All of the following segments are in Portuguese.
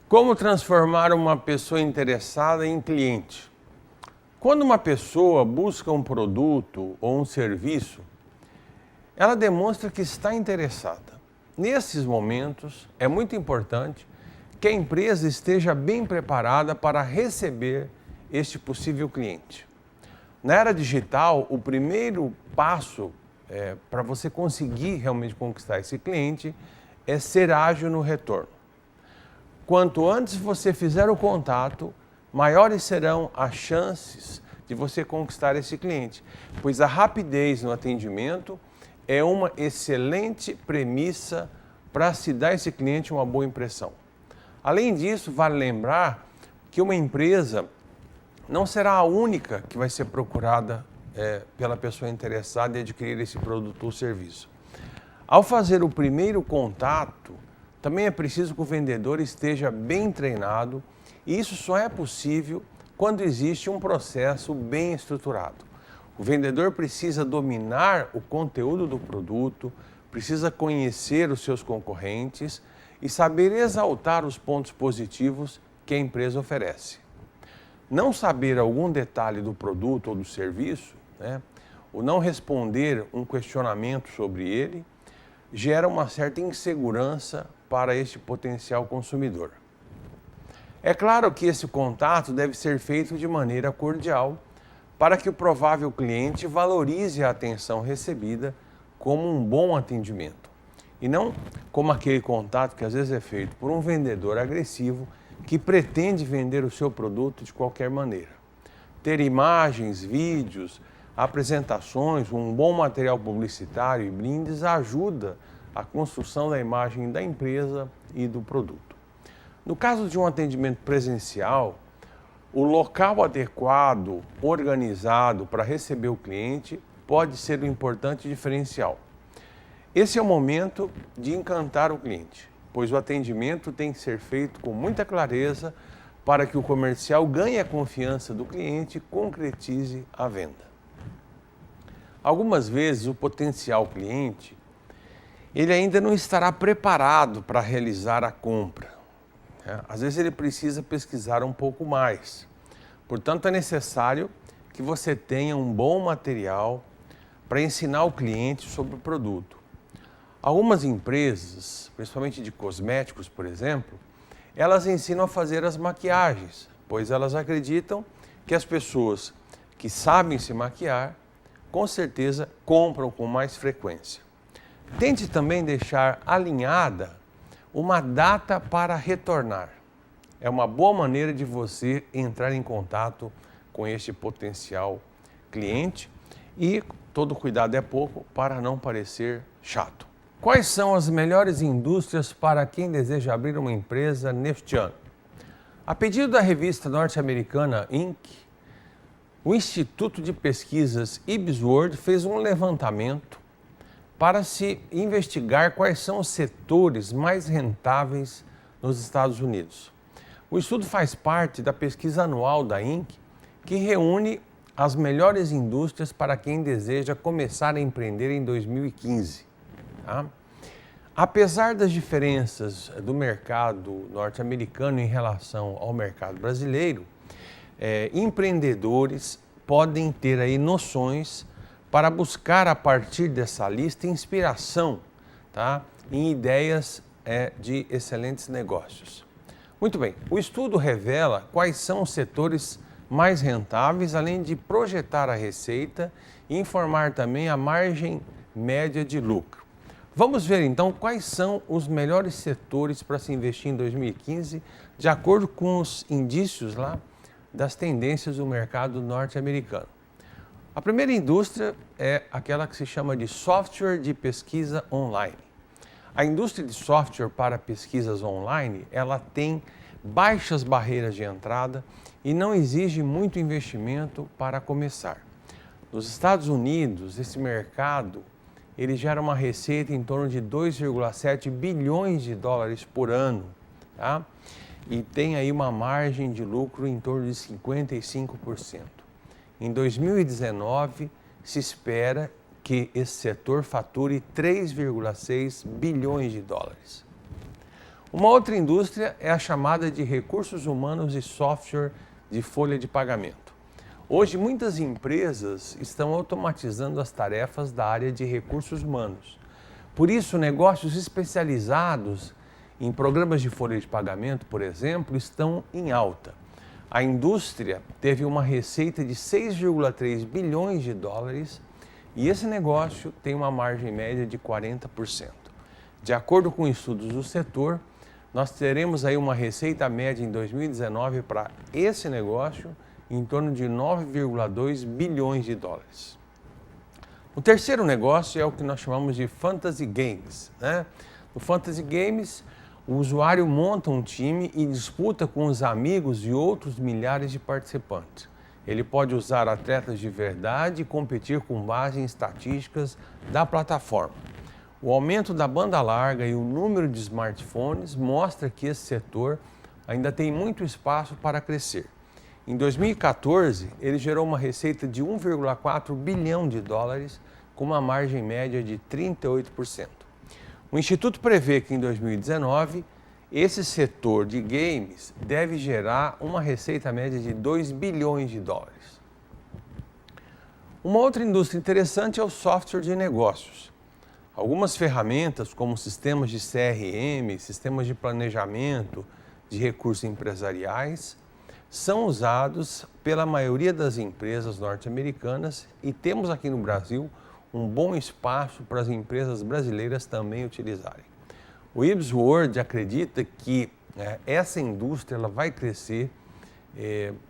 Como transformar uma pessoa interessada em cliente? Quando uma pessoa busca um produto ou um serviço, ela demonstra que está interessada. Nesses momentos, é muito importante que a empresa esteja bem preparada para receber este possível cliente. Na era digital, o primeiro passo para você conseguir realmente conquistar esse cliente é ser ágil no retorno. Quanto antes você fizer o contato, maiores serão as chances de você conquistar esse cliente, pois a rapidez no atendimento é uma excelente premissa para se dar a esse cliente uma boa impressão. Além disso, vale lembrar que uma empresa não será a única que vai ser procurada pela pessoa interessada em adquirir esse produto ou serviço. Ao fazer o primeiro contato, também é preciso que o vendedor esteja bem treinado, e isso só é possível quando existe um processo bem estruturado. O vendedor precisa dominar o conteúdo do produto, precisa conhecer os seus concorrentes e saber exaltar os pontos positivos que a empresa oferece. Não saber algum detalhe do produto ou do serviço, ou não responder um questionamento sobre ele, gera uma certa insegurança para este potencial consumidor. É claro que esse contato deve ser feito de maneira cordial para que o provável cliente valorize a atenção recebida como um bom atendimento e não como aquele contato que às vezes é feito por um vendedor agressivo que pretende vender o seu produto de qualquer maneira. Ter imagens, vídeos, apresentações, um bom material publicitário e brindes ajuda a construção da imagem da empresa e do produto. No caso de um atendimento presencial, o local adequado, organizado para receber o cliente pode ser um importante diferencial. Esse é o momento de encantar o cliente, pois o atendimento tem que ser feito com muita clareza para que o comercial ganhe a confiança do cliente e concretize a venda. Algumas vezes o potencial cliente ele ainda não estará preparado para realizar a compra. Às vezes ele precisa pesquisar um pouco mais. Portanto, é necessário que você tenha um bom material para ensinar o cliente sobre o produto. Algumas empresas, principalmente de cosméticos, por exemplo, elas ensinam a fazer as maquiagens, pois elas acreditam que as pessoas que sabem se maquiar, com certeza compram com mais frequência. Tente também deixar alinhada uma data para retornar. É uma boa maneira de você entrar em contato com este potencial cliente e todo cuidado é pouco para não parecer chato. Quais são as melhores indústrias para quem deseja abrir uma empresa neste ano? A pedido da revista norte-americana Inc., o Instituto de Pesquisas IBSWorld fez um levantamento para se investigar quais são os setores mais rentáveis nos Estados Unidos. O estudo faz parte da pesquisa anual da Inc., que reúne as melhores indústrias para quem deseja começar a empreender em 2015. Apesar das diferenças do mercado norte-americano em relação ao mercado brasileiro, empreendedores podem ter aí noções para buscar a partir dessa lista inspiração em ideias de excelentes negócios. Muito bem, o estudo revela quais são os setores mais rentáveis, além de projetar a receita e informar também a margem média de lucro. Vamos ver então quais são os melhores setores para se investir em 2015, de acordo com os indícios lá das tendências do mercado norte-americano. A primeira indústria é aquela que se chama de software de pesquisa online. A indústria de software para pesquisas online, ela tem baixas barreiras de entrada e não exige muito investimento para começar. Nos Estados Unidos, esse mercado ele gera uma receita em torno de 2,7 bilhões de dólares por ano, e tem aí uma margem de lucro em torno de 55%. Em 2019, se espera que esse setor fature 3,6 bilhões de dólares. Uma outra indústria é a chamada de recursos humanos e software de folha de pagamento. Hoje, muitas empresas estão automatizando as tarefas da área de recursos humanos. Por isso, negócios especializados em programas de folha de pagamento, por exemplo, estão em alta. A indústria teve uma receita de 6,3 bilhões de dólares e esse negócio tem uma margem média de 40%. De acordo com estudos do setor, nós teremos aí uma receita média em 2019 para esse negócio em torno de 9,2 bilhões de dólares. O terceiro negócio é o que nós chamamos de Fantasy Games, né? No Fantasy Games, o usuário monta um time e disputa com os amigos e outros milhares de participantes. Ele pode usar atletas de verdade e competir com base em estatísticas da plataforma. O aumento da banda larga e o número de smartphones mostra que esse setor ainda tem muito espaço para crescer. Em 2014, ele gerou uma receita de 1,4 bilhão de dólares com uma margem média de 38%. O Instituto prevê que em 2019, esse setor de games deve gerar uma receita média de 2 bilhões de dólares. Uma outra indústria interessante é o software de negócios. Algumas ferramentas, como sistemas de CRM, sistemas de planejamento de recursos empresariais, são usados pela maioria das empresas norte-americanas e temos aqui no Brasil um bom espaço para as empresas brasileiras também utilizarem. O IBS World acredita que essa indústria ela vai crescer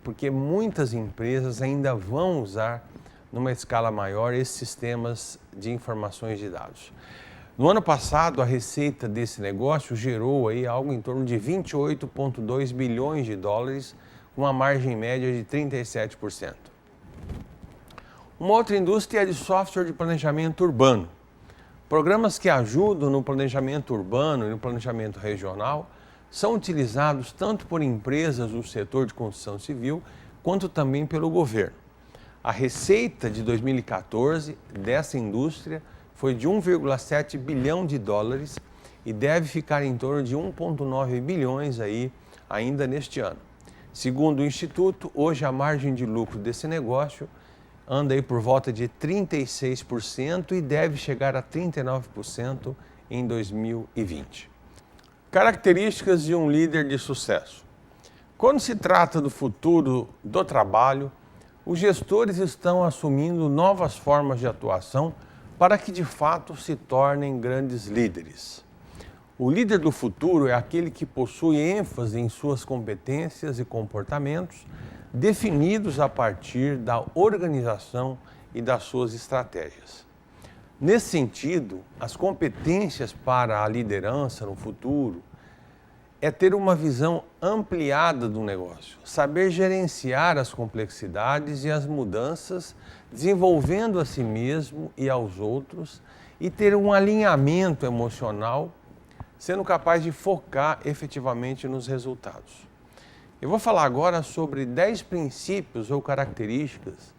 porque muitas empresas ainda vão usar numa escala maior esses sistemas de informações de dados. No ano passado, a receita desse negócio gerou aí algo em torno de 28,2 bilhões de dólares, com uma margem média de 37%. Uma outra indústria é de software de planejamento urbano. Programas que ajudam no planejamento urbano e no planejamento regional são utilizados tanto por empresas do setor de construção civil, quanto também pelo governo. A receita de 2014 dessa indústria foi de 1,7 bilhão de dólares e deve ficar em torno de 1,9 bilhões aí ainda neste ano. Segundo o Instituto, hoje a margem de lucro desse negócio anda aí por volta de 36% e deve chegar a 39% em 2020. Características de um líder de sucesso. Quando se trata do futuro do trabalho, os gestores estão assumindo novas formas de atuação para que de fato se tornem grandes líderes. O líder do futuro é aquele que possui ênfase em suas competências e comportamentos definidos a partir da organização e das suas estratégias. Nesse sentido, as competências para a liderança no futuro é ter uma visão ampliada do negócio, saber gerenciar as complexidades e as mudanças, desenvolvendo a si mesmo e aos outros e ter um alinhamento emocional, sendo capaz de focar efetivamente nos resultados. Eu vou falar agora sobre 10 princípios ou características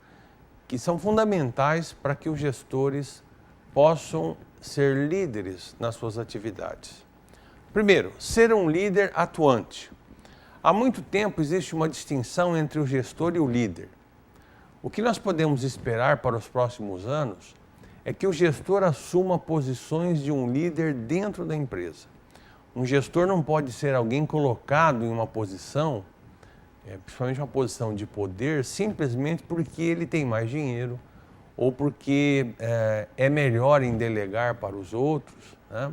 que são fundamentais para que os gestores possam ser líderes nas suas atividades. Primeiro, ser um líder atuante. Há muito tempo existe uma distinção entre o gestor e o líder. O que nós podemos esperar para os próximos anos é que o gestor assuma posições de um líder dentro da empresa. Um gestor não pode ser alguém colocado em uma posição, principalmente uma posição de poder, simplesmente porque ele tem mais dinheiro ou porque é melhor em delegar para os outros, né?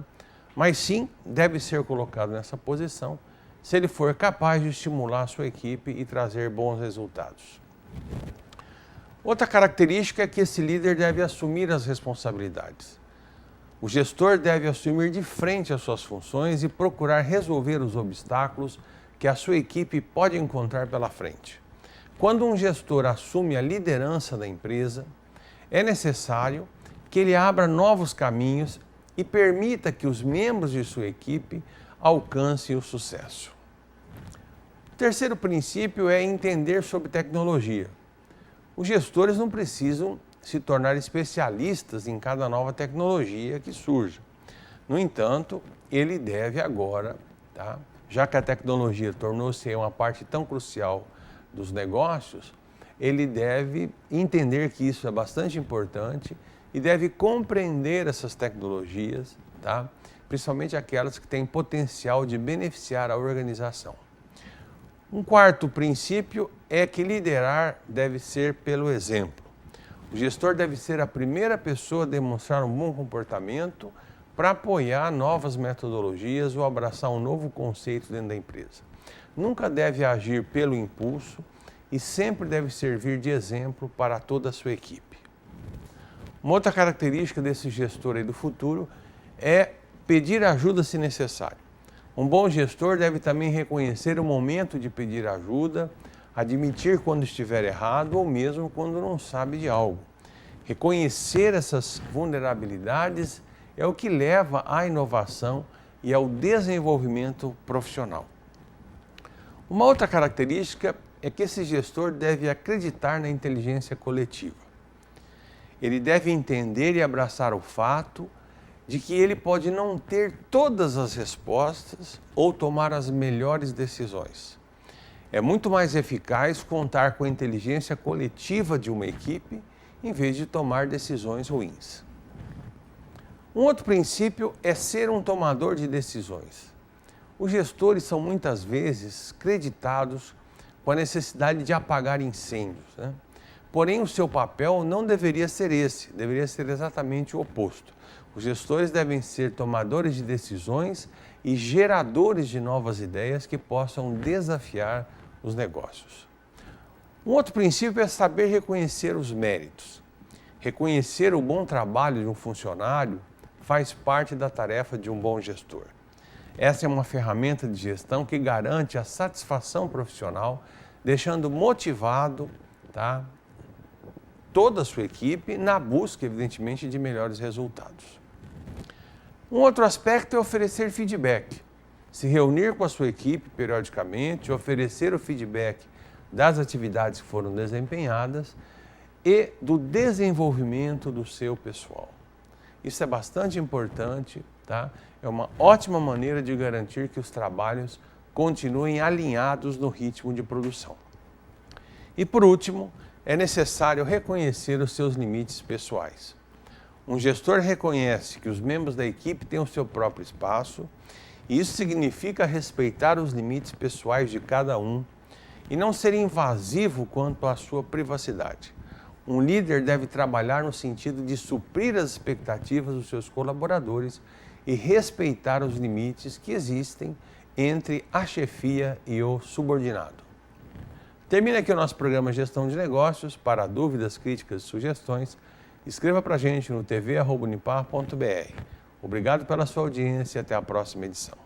Mas sim deve ser colocado nessa posição se ele for capaz de estimular a sua equipe e trazer bons resultados. Outra característica é que esse líder deve assumir as responsabilidades. O gestor deve assumir de frente as suas funções e procurar resolver os obstáculos que a sua equipe pode encontrar pela frente. Quando um gestor assume a liderança da empresa, é necessário que ele abra novos caminhos e permita que os membros de sua equipe alcancem o sucesso. O terceiro princípio é entender sobre tecnologia. Os gestores não precisam se tornar especialistas em cada nova tecnologia que surja. No entanto, ele deve agora tá? Já que a tecnologia tornou-se uma parte tão crucial dos negócios, ele deve entender que isso é bastante importante e deve compreender essas tecnologias, tá? Principalmente aquelas que têm potencial de beneficiar a organização. Um quarto princípio é que liderar deve ser pelo exemplo. O gestor deve ser a primeira pessoa a demonstrar um bom comportamento para apoiar novas metodologias ou abraçar um novo conceito dentro da empresa. Nunca deve agir pelo impulso e sempre deve servir de exemplo para toda a sua equipe. Uma outra característica desse gestor aí do futuro é pedir ajuda se necessário. Um bom gestor deve também reconhecer o momento de pedir ajuda, admitir quando estiver errado ou mesmo quando não sabe de algo. Reconhecer essas vulnerabilidades é o que leva à inovação e ao desenvolvimento profissional. Uma outra característica é que esse gestor deve acreditar na inteligência coletiva. Ele deve entender e abraçar o fato de que ele pode não ter todas as respostas ou tomar as melhores decisões. É muito mais eficaz contar com a inteligência coletiva de uma equipe em vez de tomar decisões ruins. Um outro princípio é ser um tomador de decisões. Os gestores são muitas vezes creditados com a necessidade de apagar incêndios, né? Porém, o seu papel não deveria ser esse, deveria ser exatamente o oposto. Os gestores devem ser tomadores de decisões e geradores de novas ideias que possam desafiar os negócios. Um outro princípio é saber reconhecer os méritos. Reconhecer o bom trabalho de um funcionário faz parte da tarefa de um bom gestor. Essa é uma ferramenta de gestão que garante a satisfação profissional, deixando motivado, tá, toda a sua equipe na busca, evidentemente, de melhores resultados. Um outro aspecto é oferecer feedback. Se reunir com a sua equipe periodicamente, oferecer o feedback das atividades que foram desempenhadas e do desenvolvimento do seu pessoal. Isso é bastante importante, tá? É uma ótima maneira de garantir que os trabalhos continuem alinhados no ritmo de produção. E por último, é necessário reconhecer os seus limites pessoais. Um gestor reconhece que os membros da equipe têm o seu próprio espaço, e isso significa respeitar os limites pessoais de cada um e não ser invasivo quanto à sua privacidade. Um líder deve trabalhar no sentido de suprir as expectativas dos seus colaboradores e respeitar os limites que existem entre a chefia e o subordinado. Termina aqui o nosso programa Gestão de Negócios. Para dúvidas, críticas e sugestões, escreva para a gente no tv@unipar.br. Obrigado pela sua audiência e até a próxima edição.